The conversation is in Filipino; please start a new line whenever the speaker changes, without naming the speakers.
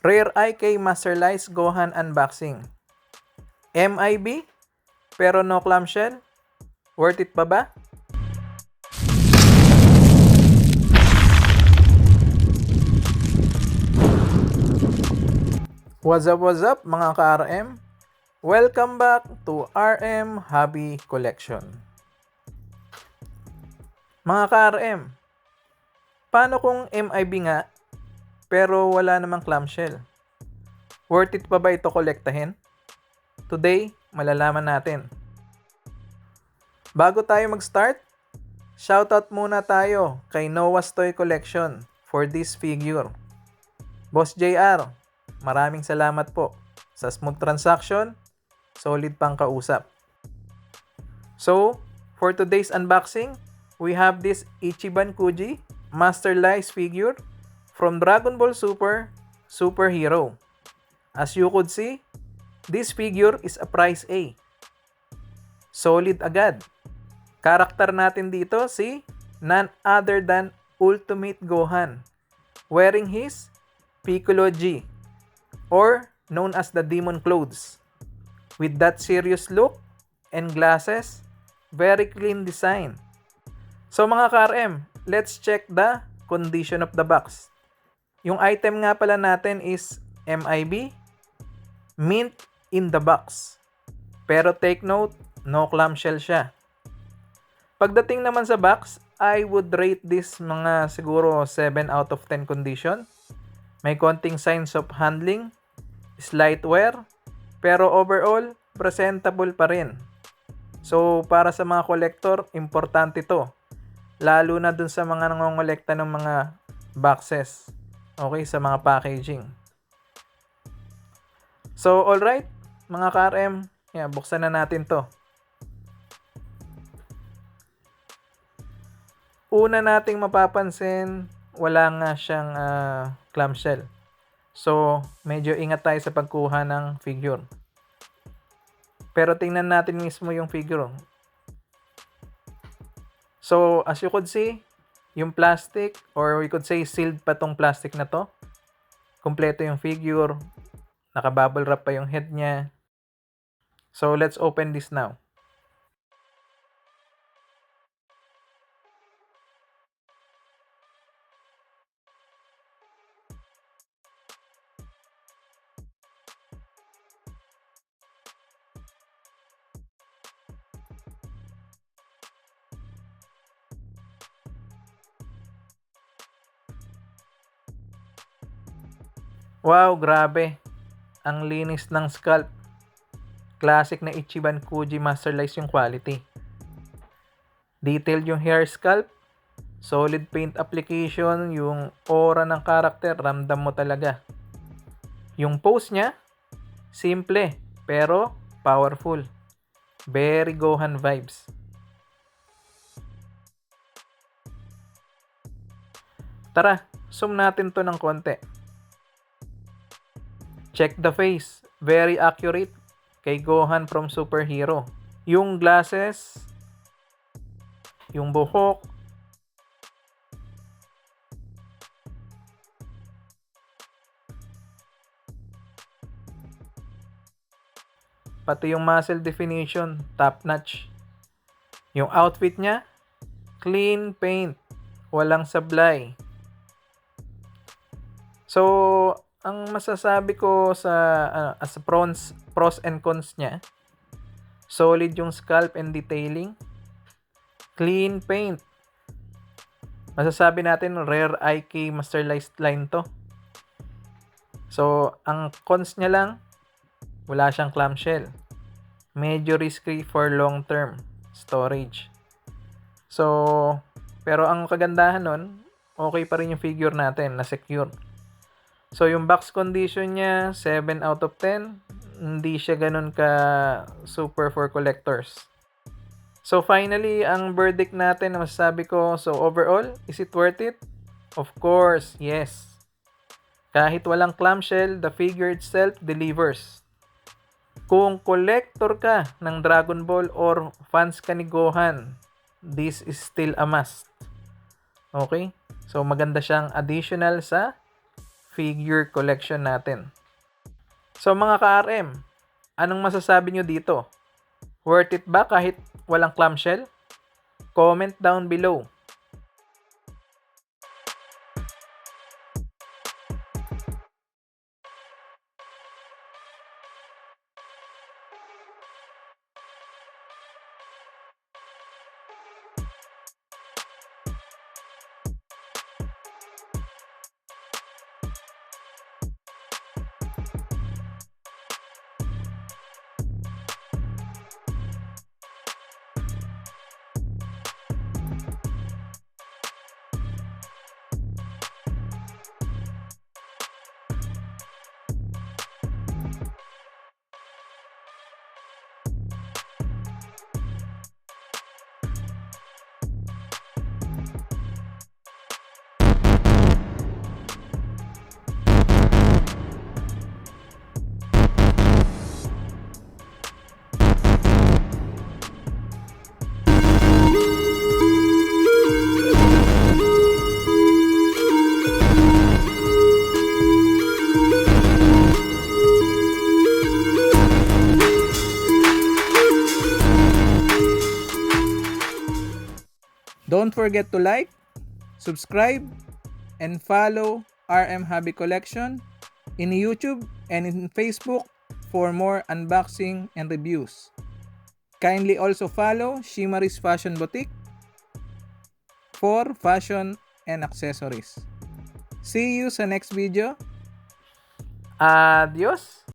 Rare IK Master Lice Gohan Unboxing. MIB? Pero no clamshell? Worth it pa ba? What's up mga ka-RM? Welcome back to RM Hobby Collection. Mga ka-RM, paano kung MIB nga pero wala namang clamshell? Worth it pa ba ito kolektahin? Today, malalaman natin. Bago tayo mag-start, shoutout muna tayo kay Noah's Toy Collection for this figure. Boss JR, maraming salamat po sa smooth transaction, solid pang kausap. So, for today's unboxing, we have this Ichiban Kuji Master Lice figure from Dragon Ball Super Superhero. As you could see, this figure is a price A. Solid agad. Karakter natin dito si none other than Ultimate Gohan, wearing his Piccolo G, or known as the Demon Clothes. With that serious look and glasses, very clean design. So mga ka-RM, let's check the condition of the box. Yung item nga pala natin is MIB, mint in the box. Pero take note, no clamshell siya. Pagdating naman sa box, I would rate this mga siguro 7 out of 10 condition. May konting signs of handling, slight wear, pero overall, presentable pa rin. So, para sa mga collector, importante to. Lalo na dun sa mga nangongolekta ng mga boxes. Okay, sa mga packaging. So, alright, mga ka-RM, buksan na natin to. Una nating mapapansin, wala nga siyang clamshell. So, medyo ingat tayo sa pagkuha ng figure. Pero tingnan natin mismo yung figure. So, as you could see, yung plastic, or we could say sealed pa tong plastic na to. Kompleto yung figure. Naka-bubble wrap pa yung head niya. So, let's open this now. Wow, grabe. Ang linis ng scalp. Classic na Ichiban Kuji Master Lice yung quality. Detailed yung hair scalp. Solid paint application. Yung aura ng karakter, ramdam mo talaga. Yung pose niya, simple pero powerful. Very Gohan vibes. Tara, zoom natin to ng konti. Check the face. Very accurate kay Gohan from Superhero. Yung glasses, yung buhok, pati yung muscle definition, top notch. Yung outfit niya, clean paint, walang sablay. So, ang masasabi ko sa as pros and cons niya, solid yung scalp and detailing, clean paint. Masasabi natin rare IK Master Lice line to. So, ang cons niya lang, wala siyang clamshell. Medyo risky for long term storage. So, pero ang kagandahan nun, okay pa rin yung figure natin na secure. So, yung box condition niya, 7 out of 10. Hindi siya ganun ka super for collectors. So, finally, ang verdict natin na masasabi ko, so overall, is it worth it? Of course, yes. Kahit walang clamshell, the figure itself delivers. Kung collector ka ng Dragon Ball or fans ka ni Gohan, this is still a must. Okay? So, maganda siyang additional sa figure collection natin. So mga ka-RM, anong masasabi nyo dito? Worth it ba kahit walang clamshell? Comment down below. Don't forget to like, subscribe, and follow RM Hobby Collection in YouTube and in Facebook for more unboxing and reviews. Kindly also follow Shimari's Fashion Boutique for fashion and accessories. See you sa next video. Adios!